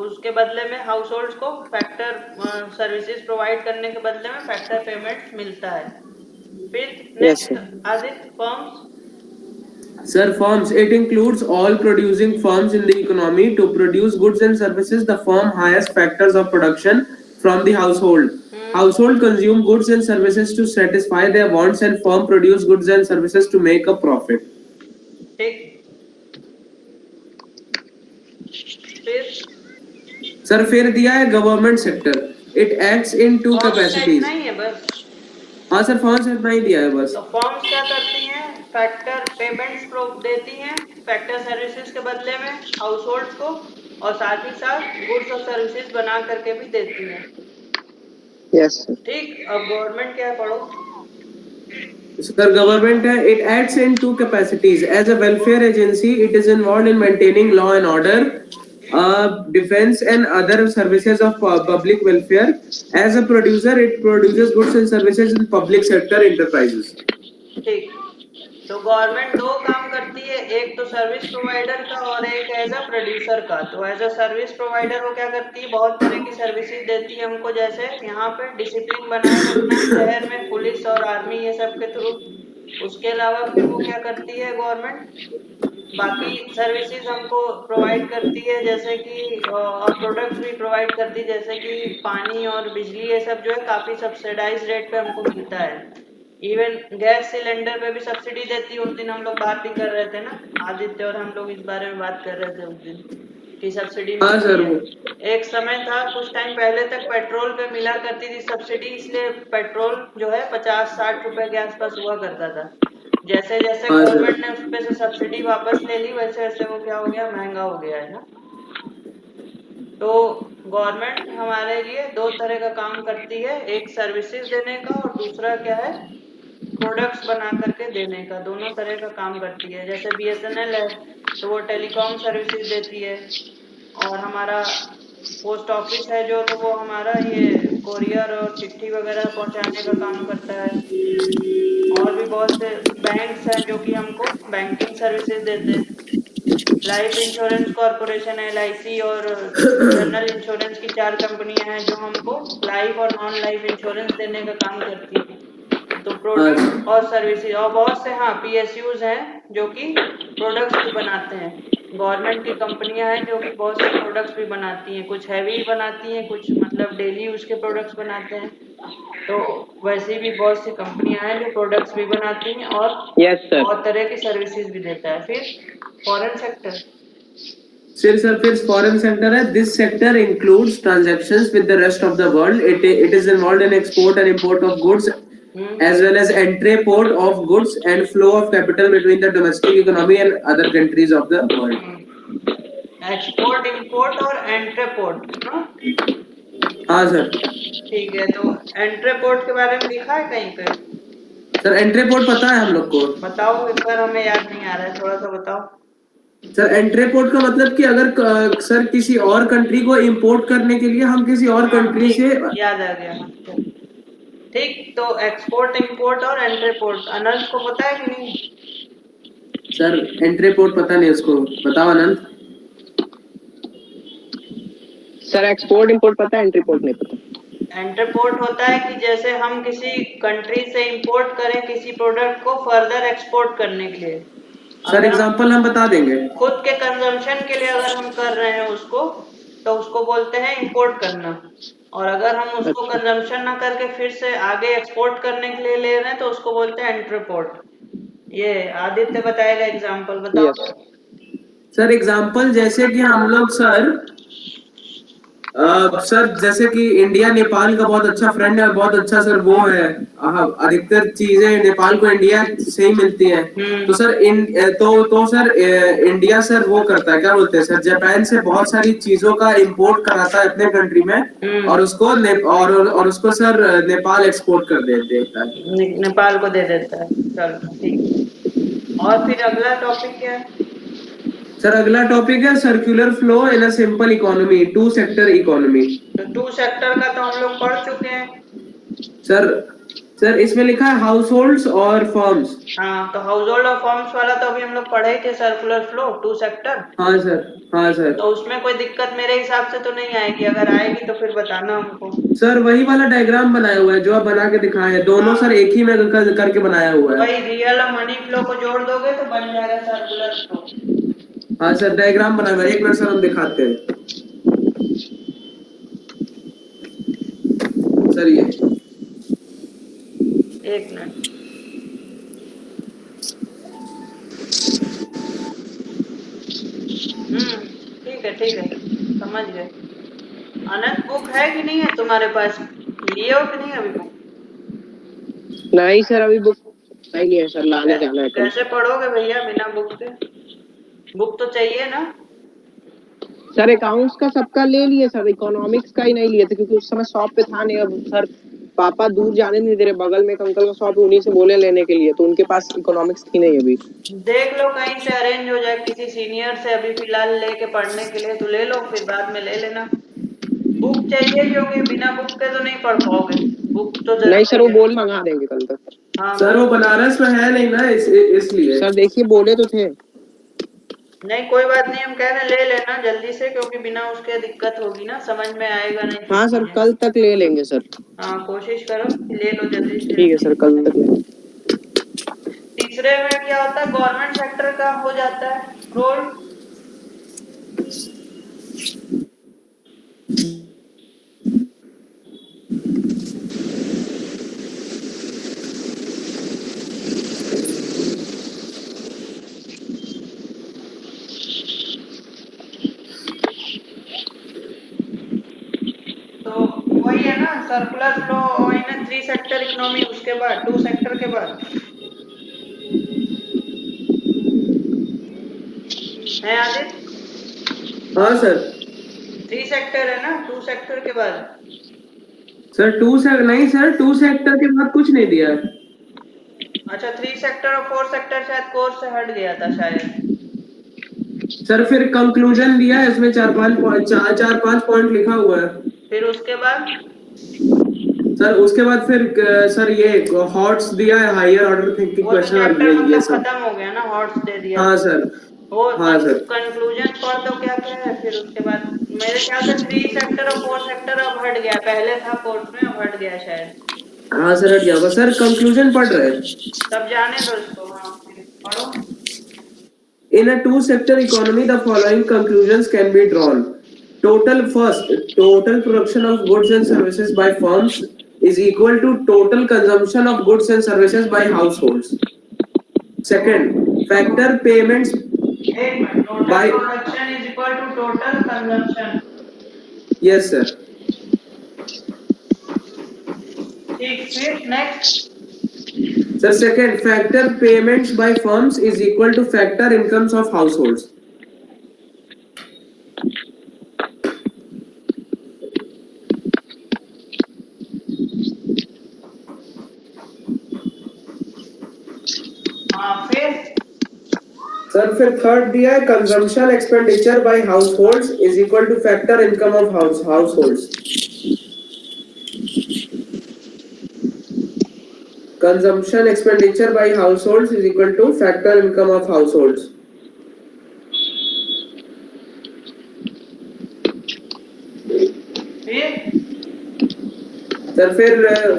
उसके बदले में हाउस होल्ड को फैक्टर सर्विसेज प्रोवाइड करने के बदले में फैक्टर पेमेंट मिलता है। फिर yes next sir. Aditya firms. Sir, firms, it includes all producing firms in the economy. To produce goods and services, the firm hires factors of production from the household. Household consume goods and services to satisfy their wants, and firm produce goods and services to make a profit. ठीक। फिर Sir, फिर दिया है government sector. It acts in two firms का capacities. इतना ही है बस। हाँ सर, फर्म्स इतना ही दिया है बस. तो फर्म्स क्या करती हैं? फैक्टर पेमेंट्स देती हैं फैक्टर सर्विसेज के बदले में हाउस होल्ड को, और साथ ही साथ गुड्स और सर्विसेज बना करके भी देती हैं। Yes sir. ठीक, अब गवर्नमेंट क्या है पढ़ो। Sir, government it acts in two capacities. As a welfare agency, it is involved in maintaining law and order, defense and other services of public welfare. As a producer, it produces goods and services in public sector enterprises. ठीक, तो government दो काम करती है, एक तो service provider का और एक एज अ प्रोड्यूसर का। तो एज अ सर्विस प्रोवाइडर वो क्या करती है? बहुत तरह की सर्विसेज देती है हमको, जैसे यहाँ पे डिसिप्लिन बनाए रखना है शहर में पुलिस और आर्मी ये सब के थ्रू। उसके अलावा फिर वो क्या करती है गवर्नमेंट? बाकी सर्विसेज हमको प्रोवाइड करती है, जैसे कि और प्रोडक्ट्स भी प्रोवाइड करती है, जैसे कि पानी और बिजली ये सब जो है काफी सब्सिडाइज रेट पे हमको मिलता है। इवन गैस सिलेंडर पे भी सब्सिडी देती है। उस दिन हम लोग बात भी कर रहे थे ना, आदित्य और हम लोग इस बारे में बात कर रहे थे उस दिन कि सब्सिडी हाँ सर। मिलती है। एक समय था कुछ टाइम पहले तक पेट्रोल पे मिला करती थी सब्सिडी, इसलिए पेट्रोल जो है 50-60 रुपए के आसपास हुआ करता था। जैसे जैसे हाँ सर। गवर्नमेंट ने उस पे से सब्सिडी वापस ले ली, वैसे वैसे वो क्या हो गया? महंगा हो गया है ना। तो गवर्नमेंट हमारे लिए दो तरह का काम करती है, एक सर्विसेज देने का और दूसरा क्या है? प्रोडक्ट्स बना करके देने का। दोनों तरह का काम करती है। जैसे BSNL है तो वो टेलीकॉम सर्विसेज देती है, और हमारा पोस्ट ऑफिस है जो, तो वो हमारा ये कोरियर और चिट्ठी वगैरह पहुंचाने का काम करता है। और भी बहुत से बैंक्स हैं जो कि हमको बैंकिंग सर्विसेज देते हैं। लाइफ इंश्योरेंस कॉर्पोरेशन LIC और जनरल इंश्योरेंस की 4 कंपनियां हैं जो हमको लाइफ और नॉन लाइफ इंश्योरेंस देने का काम करती है। तो प्रोडक्ट और सर्विसेज, और बहुत से हाँ PSUs हैं जो कि प्रोडक्ट्स भी बनाते हैं। गवर्नमेंट की कंपनियां हैं जो कि बहुत से प्रोडक्ट्स भी बनाती हैं, कुछ हैवी बनाती हैं, कुछ मतलब डेली यूज के प्रोडक्ट्स बनाते हैं। तो वैसे भी बहुत सी कंपनियां हैं जो प्रोडक्ट्स भी बनाती हैं और यस सर। बहुत तरह की सर्विसेज भी देता है। फिर फॉरेन सेक्टर। Sir, फिर foreign sector है. This sector includes transactions with the rest of the world. It is involved in export and import of goods, as well as entry port of goods and flow of capital between the domestic economy and other countries of the world. Export import और एंट्रीपोर्ट ना। हाँ sir. ठीक है, तो एंट्रीपोर्ट के बारे में लिखा है कहीं पे? सर एंट्री पोर्ट पता है हम लोग को. बताओ एक बार, हमें याद नहीं आ रहा है, थोड़ा सा बताओ। सर एंट्री पोर्ट का मतलब कि अगर सर किसी और कंट्री को इंपोर्ट करने के लिए हम किसी और कंट्री से. याद आ गया। ठीक, तो एक्सपोर्ट इंपोर्ट और एंट्रीपोर्ट अनंत को पता है कि नहीं? सर एंट्री पोर्ट पता नहीं उसको, बताओ अनंत. सर एक्सपोर्ट इंपोर्ट पता है, एंट्री पोर्ट नहीं पता। एंट्रीपोर्ट होता है कि जैसे हम किसी कंट्री से इंपोर्ट करें किसी प्रोडक्ट को फर्दर एक्सपोर्ट करने के लिए। सर एग्जांपल हम बता देंगे. खुद के कंजम्पशन के लिए अगर हम कर रहे हैं उसको, तो उसको बोलते हैं इंपोर्ट करना। और अगर हम उसको कंजम्पशन ना करके फिर से आगे एक्सपोर्ट करने के लिए ले रहे हैं तो उसको बोलते हैं एंट्रीपोर्ट। ये आदित्य बताएगा एग्जांपल, बताओ। सर एग्जांपल जैसे कि हम लोग सर जैसे कि इंडिया नेपाल का बहुत अच्छा फ्रेंड है, बहुत अच्छा सर वो है. अधिकतर चीजें नेपाल को इंडिया से ही मिलती हैं. तो सर तो सर इंडिया सर वो करता है, क्या बोलते हैं सर, जापान से बहुत सारी चीजों का इंपोर्ट कराता है अपने कंट्री में, और उसको और उसको सर नेपाल एक्सपोर्ट कर देता है, नेपाल को दे देता है। चलो ठीक। और फिर अगला टॉपिक क्या है? सर अगला टॉपिक है circular flow in a simple economy, two sector economy. तो टू सेक्टर का तो हम लोग पढ़ चुके हैं। सर सर इसमें लिखा है हाउस होल्ड्स और फर्म्स। हाँ, तो हाउस होल्ड और फॉर्म्स वाला तो अभी हम लोग पढ़े ही थे, सर्कुलर फ्लो 2 सेक्टर। हाँ सर, हाँ सर। तो उसमें कोई दिक्कत मेरे हिसाब से तो नहीं आएगी, अगर आएगी तो फिर बताना हमको। सर वही वाला डायग्राम बनाया हुआ है जो आप बना के दिखाए हैं, दोनों हाँ। सर एक ही में करके बनाया हुआ है। वही रियल और मनी फ्लो को जोड़ दोगे तो बन जाएगा सर्कुलर फ्लो। हाँ सर, डायग्राम बना हुआ है, एक मिनट सर हम दिखाते हैं। सर ये एक मिनट। ठीक है ठीक है, समझ गए। अनंत बुक है कि नहीं है तुम्हारे पास, लिए हो कि नहीं अभी बुक? नहीं सर, अभी बुक नहीं है सर, लाने जाना है कल। कैसे पढ़ोगे भैया बिना बुक के? बुक तो चाहिए ना। सर अकाउंट्स का सबका ले लिए सर, इकोनॉमिक्स का ही नहीं लिए थे क्योंकि उस समय शॉप पे था नहीं। अब सर पापा दूर जाने नहीं दे रहे, बगल में एक अंकल का शॉप है, उन्हीं से बोले लेने के लिए, तो उनके पास इकोनॉमिक्स थी नहीं अभी। देख लो कहीं से अरेंज हो जाए किसी सीनियर से, अभी फिलहाल लेके पढ़ने के लिए तो ले लो, फिर बाद में ले लेना। बुक चाहिए क्योंकि बिना बुक के तो नहीं पढ़ पाओगे, बुक तो नहीं सर, जरूरी वो है। बोल मंगा देंगे कल तक। हाँ सर वो बनारस में है नहीं ना, इसलिए। सर देखिए बोले तो थे। नहीं कोई बात नहीं, हम कह रहे हैं ले लेना जल्दी से, क्योंकि बिना उसके दिक्कत होगी ना, समझ में आएगा नहीं फिर हाँ सर, चीजें। कल तक ले लेंगे सर। हाँ कोशिश करो कि ले लो जल्दी से। ठीक है सर, कल तक ले। तीसरे में क्या होता है, गवर्नमेंट सेक्टर का हो जाता है रोल। तो वही है ना सर्कुलर फ्लो, वही ना 3 सेक्टर इकोनॉमी, उसके बाद 2 सेक्टर के बाद है आदित्य। हाँ सर। 3 सेक्टर है ना, 2 सेक्टर के बाद। सर नहीं सर, 2 सेक्टर के बाद कुछ नहीं दिया है। अच्छा 3 सेक्टर और 4 सेक्टर शायद कोर्स से हट गया था शायद। सर फिर कंक्लूजन दिया है, इसमें 4-5 पॉइंट लिखा हुआ है। फिर उसके बाद सर उसके बाद फिर सर ये हॉट्स दिया है, हायर ऑर्डर थिंकिंग वो तो क्वेश्चन और चैप्टर ये मतलब सब। खत्म हो गया ना, हॉट्स दे दिया हाँ तो। सर। वो हाँ सर। कंक्लूजन पढ़ दो क्या क्या है, फिर उसके बाद मेरे ख्याल से 3 सेक्टर और 4 सेक्टर अब हट गया, पहले था कोर्स में अब हट गया शायद। हाँ सर हट जाओगा सर, कंक्लूजन पढ़ रहे हैं। तब जाने दो इसको, हाँ फिर पढ़ो। In a two-sector economy, the following conclusions can be drawn. Total production of goods and services by firms is equal to total consumption of goods and services by households. Second, factor payments एक मिनट, total by... production is equal to total consumption. Yes, sir. ठीक, फिर next. Sir, second, factor payments by firms is equal to factor incomes of households. हाँ फिर sir फिर third दिया है, consumption expenditure bye households is equal to factor income of households. Consumption expenditure by households is equal to factor income of households. फिर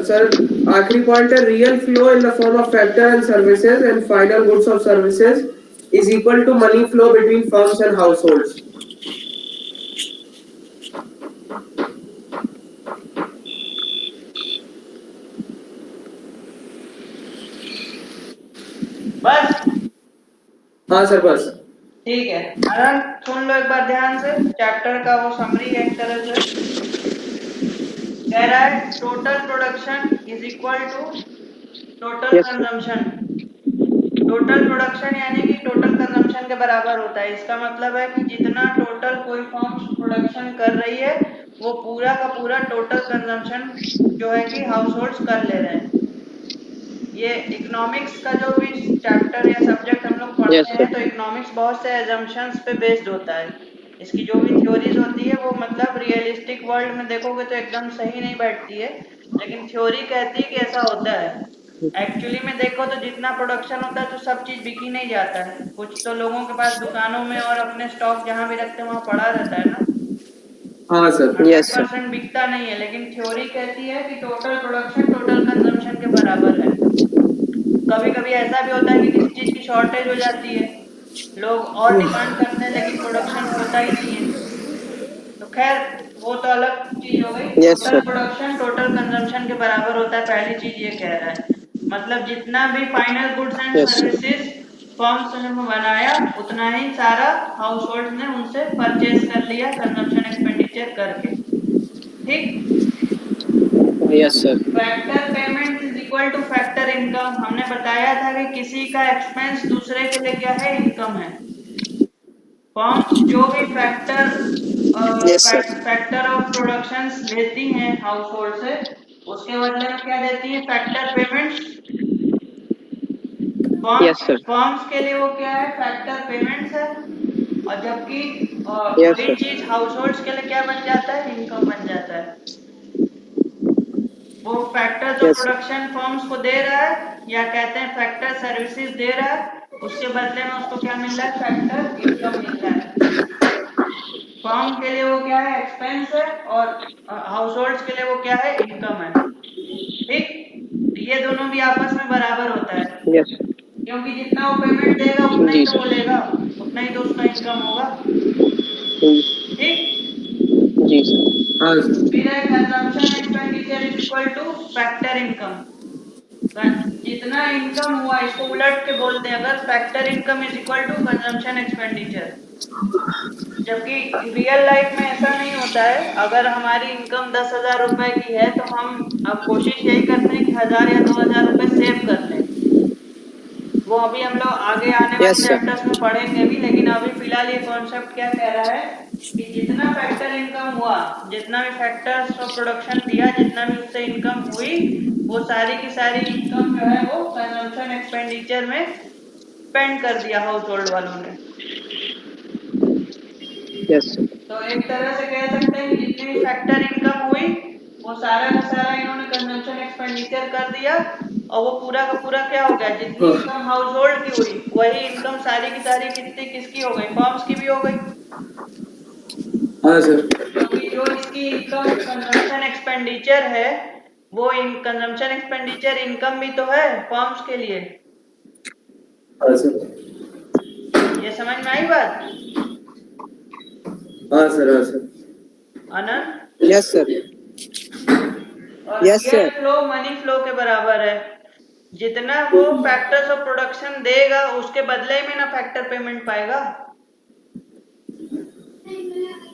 sir आखिरी point है, real flow in the form of factor and services and final goods of services is equal to money flow between firms and households. बस। हाँ sir बस। ठीक है, अनंत सुन लो एक बार ध्यान से, चैप्टर का वो समरी है एक तरह से। कह रहा है total production is equal to total Yes, sir. Consumption. Total production यानी कि टोटल कंजम्पशन के बराबर होता है। इसका मतलब है कि जितना टोटल कोई फर्म प्रोडक्शन कर रही है वो पूरा का पूरा टोटल कंजम्पशन जो है कि हाउस होल्ड्स कर ले रहे हैं। ये इकोनॉमिक्स का जो भी चैप्टर या सब्जेक्ट हम लोग Yes, पढ़ते sir. हैं तो इकोनॉमिक्स बहुत से एजम्पशंस पे बेस्ड होता है। इसकी जो भी थ्योरीज होती है वो मतलब रियलिस्टिक वर्ल्ड में देखोगे तो एकदम सही नहीं बैठती है, लेकिन थ्योरी कहती है कि ऐसा होता है। एक्चुअली में देखो तो जितना प्रोडक्शन होता है तो सब चीज बिक ही नहीं जाता है, कुछ तो लोगों के पास दुकानों में और अपने स्टॉक जहाँ भी रखते हैं वहाँ पड़ा रहता है ना। हाँ सर। 100% बिकता नहीं है, लेकिन थ्योरी कहती है कि टोटल प्रोडक्शन टोटल कंजम्पशन के बराबर है। कभी कभी ऐसा भी होता है कि किसी चीज की शॉर्टेज हो जाती है, लोग और डिमांड करते हैं लेकिन प्रोडक्शन होता ही नहीं है। तो खैर वो तो अलग चीज हो गई। Yes, total sir. Production total consumption के बराबर होता है, पहली चीज ये कह रहा है। मतलब जितना भी final goods and Yes, sir. Services firms ने बनाया उतना ही सारा हाउस होल्ड ने उनसे परचेज कर लिया कंजम्पशन एक्सपेंडिचर करके। ठीक। Yes, sir. Factor payment is equal to factor income. हमने बताया था कि किसी का एक्सपेंस दूसरे के लिए क्या है, इनकम है। फर्म्स जो भी Yes, sir. Factor of production लेती हैं हाउस होल्ड से, उसके बदले में क्या देती है, factor payments. Yes, sir. Firms के लिए वो क्या है, फैक्टर पेमेंट्स है। और जबकि Yes, वही sir. चीज हाउस होल्ड के लिए क्या बन जाता है, इनकम बन जाता है। वो factors of Yes, sir. Production firms को दे रहा है या कहते हैं फैक्टर सर्विसेज दे रहा है, उसके बदले में उसको क्या मिल रहा है, फैक्टर इनकम मिल रहा है। फर्म के लिए वो क्या है, एक्सपेंस है, और हाउस होल्ड के लिए वो क्या है, इनकम है। ठीक। ये दोनों भी आपस में बराबर होता है, Yes, sir. क्योंकि जितना वो पेमेंट देगा उतना ही जी तो सर। वो लेगा, उतना ही तो उसका इनकम होगा। ठीक। जी सर। हाँ सर। फिर है consumption expenditure is equal to factor income. जितना इनकम हुआ, इसको उलट के बोलते हैं अगर, factor income is equal to consumption expenditure. जबकि रियल लाइफ में ऐसा नहीं होता है। अगर हमारी इनकम 10,000 रुपए की है तो हम अब कोशिश यही करते हैं कि 1,000 या 2,000 रुपए सेव कर लें। वो अभी हम लोग आगे आने वाले Yes, sir. चैप्टर्स में पढ़ेंगे भी, लेकिन अभी फिलहाल ये कॉन्सेप्ट क्या कह रहा है कि जितना फैक्टर इनकम हुआ, जितना भी फैक्टर्स ऑफ प्रोडक्शन दिया, जितना भी उससे इनकम हुई, वो सारी की सारी इनकम जो है वो कंजम्पशन एक्सपेंडिचर में स्पेंड कर दिया हाउस होल्ड वालों ने। Yes, sir. तो एक तरह से कह सकते हैं कि जितनी भी फैक्टर इनकम हुई वो सारा का सारा इन्होंने कंजम्पशन एक्सपेंडिचर कर दिया, और वो पूरा का पूरा क्या हो गया, जितनी हाँ। इनकम हाउस होल्ड की हुई वही इनकम सारी की सारी कितनी किसकी हो गई, फर्म्स की भी हो गई। हाँ सर। क्योंकि जो इसकी इनकम कंजम्पशन एक्सपेंडिचर है, वो इन कंजम्पशन एक्सपेंडिचर इनकम भी तो है फर्म्स के लिए। हाँ सर। ये समझ में आई बात हाँ सर। हाँ सर। आनंद? Yes, sir. और Yes, real sir. Flow money flow के बराबर है। जितना वो फैक्टर्स ऑफ प्रोडक्शन देगा उसके बदले में ना फैक्टर पेमेंट पाएगा।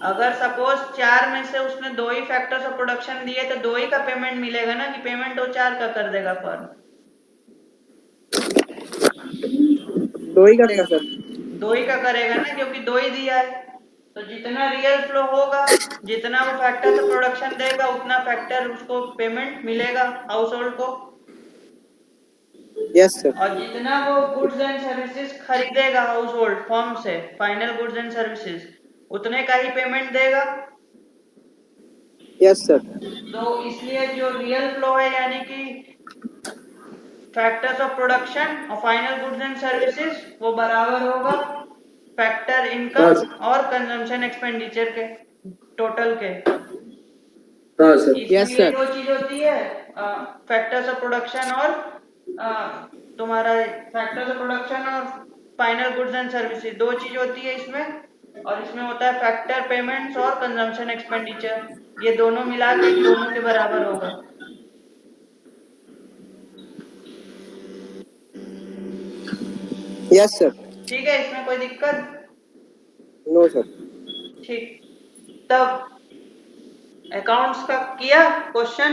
अगर सपोज 4 में से उसने 2 ही फैक्टर्स ऑफ प्रोडक्शन दिए तो 2 ही का पेमेंट मिलेगा ना, कि पेमेंट वो 4 का कर देगा फर्म। 2 ही करेगा सर। 2 ही का करेगा ना, क्योंकि 2 ही दिया है। तो जितना रियल फ्लो होगा, जितना वो फैक्टर्स ऑफ प्रोडक्शन देगा उतना फैक्टर उसको पेमेंट मिलेगा हाउस होल्ड को। Yes, sir. और जितना वो गुड्स एंड सर्विसेज खरीदेगा हाउस होल्ड फर्म से, फाइनल गुड्स एंड सर्विसेज, उतने का ही पेमेंट देगा। Yes, sir. तो इसलिए जो रियल फ्लो है, यानी कि फैक्टर्स ऑफ प्रोडक्शन और फाइनल गुड्स एंड सर्विसेज, वो बराबर होगा फैक्टर हाँ इनकम सर। और कंजम्पशन एक्सपेंडिचर के टोटल के। हाँ सर। इसमें Yes, ये sir. दो चीज होती है, फैक्टर्स ऑफ प्रोडक्शन और तुम्हारा फैक्टर्स ऑफ प्रोडक्शन और फाइनल गुड्स एंड सर्विसेज, 2 चीज होती है इसमें। और इसमें होता है फैक्टर पेमेंट्स और कंजम्पशन एक्सपेंडिचर, ये दोनों मिला के इन दोनों के बराबर होगा। Yes, sir. ठीक है, इसमें कोई दिक्कत? No, sir. ठीक। तब अकाउंट्स का किया क्वेश्चन?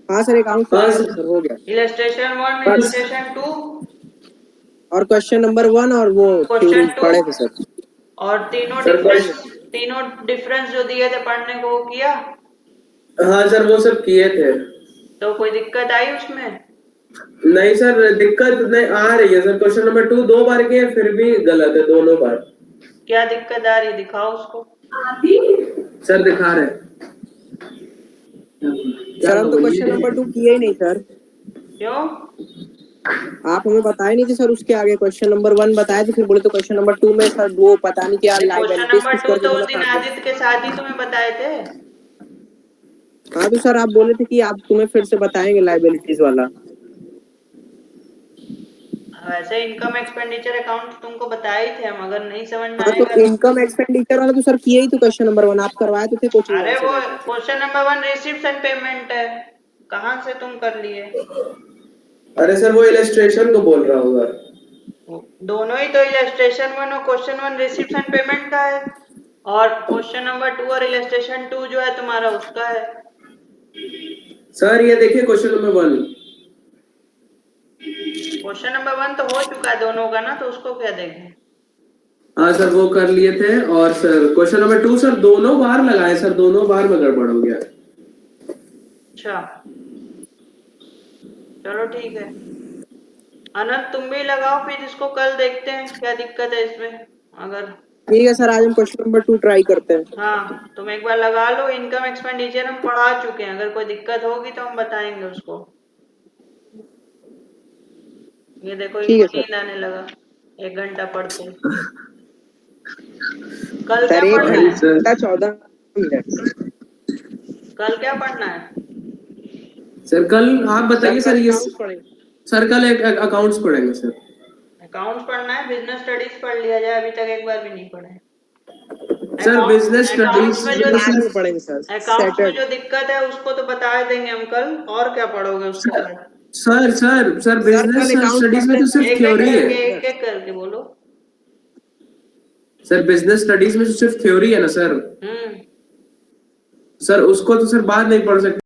हाँ सर, अकाउंट हाँ सर सर। हो गया। इलस्ट्रेशन 1, बस। इलस्ट्रेशन 2 और क्वेश्चन नंबर 1 और वो थ्योरी क्वेश्चन 2 पढ़े थे सर। और सर तीनों डिफरेंस जो दिए थे पढ़ने को, वो किया? हाँ सर, वो सब किए थे। तो कोई दिक्कत आई उसमें? नहीं सर, दिक्कत नहीं आ रही है सर। क्वेश्चन नंबर 2 2 बार किए फिर भी गलत है दोनों बार। क्या दिक्कत आ रही, दिखाओ उसको। सर दिखा रहे हैं। सर हम तो क्वेश्चन नंबर 2 किए ही नहीं सर। क्यों? आप हमें बताए नहीं थे सर, उसके आगे क्वेश्चन नंबर 1 बताए थे, फिर बोले तो क्वेश्चन नंबर 2 में सर वो पता नहीं क्या क्वेश्चन लाइबिलिटीज नंबर कुछ 2 करके तो बोला उस दिन था। आदित्य के साथ ही तुम्हें बताए थे। हाँ तो सर आप बोले थे कि आप तुम्हें फिर से बताएंगे लाइबिलिटीज वाला। वैसे इनकम एक्सपेंडिचर अकाउंट तुमको बताए ही थे हम, अगर नहीं समझ में हाँ तो आएगा इनकम एक्सपेंडिचर वाला तो सर किए ही तो क्वेश्चन नंबर 1 आप करवाए तो थे कोचिंग अरे वाले से वो बैठ के। Question number 1 receipt and payment है, कहाँ से तुम कर लिए? अरे सर वो इलस्ट्रेशन को बोल रहा होगा। दोनों ही तो इलस्ट्रेशन 1 और क्वेश्चन 1 रिसिप्ट एंड पेमेंट का है, और क्वेश्चन नंबर 2 और इलस्ट्रेशन 2 जो है तुम्हारा उसका है। सर ये देखिए क्वेश्चन नंबर 1। क्वेश्चन नंबर 1 तो हो चुका है दोनों का ना, तो उसको क्या देखें? हाँ सर वो कर लिए थे। और सर क्वेश्चन नंबर 2 सर दोनों बार लगाए सर, दोनों बार में गड़बड़ हो गया। अच्छा चलो ठीक है, अनंत तुम भी लगाओ, फिर इसको कल देखते हैं क्या दिक्कत है इसमें। अगर ठीक है सर आज हम क्वेश्चन नंबर 2 ट्राई करते हैं। हाँ तुम एक बार लगा लो, इनकम एक्सपेंडिचर हम पढ़ा चुके हैं, अगर कोई दिक्कत होगी तो हम बताएंगे उसको। ये देखो ठीक इनको है सर। नींद आने लगा 1 घंटा पढ़ते। कल क्या सर 1 पढ़ना है? घंटा 14 मिनट। कल क्या पढ़ना है? सर कल आप बताइए सर ये अकाउंट्स पढ़ेंगे। सर कल एक अकाउंट्स पढ़ेंगे सर। अकाउंट्स पढ़ना है, बिजनेस स्टडीज पढ़ लिया जाए, अभी तक एक बार भी नहीं पढ़े। सर बिजनेस स्टडीज में जो बाद में पढ़ेंगे सर। अकाउंट्स में सैटरडे। जो दिक्कत है उसको तो बता देंगे हम कल, और क्या पढ़ोगे उसके बाद? सर सर सर बिजनेस कल अकाउंट्स स्टडीज में तो पढ़ते सिर्फ एक एक थ्योरी है। करके एक एक करके बोलो। सर बिजनेस स्टडीज में तो सिर्फ थ्योरी है ना सर। हम्म सर उसको तो सर बाद नहीं पढ़ सकते।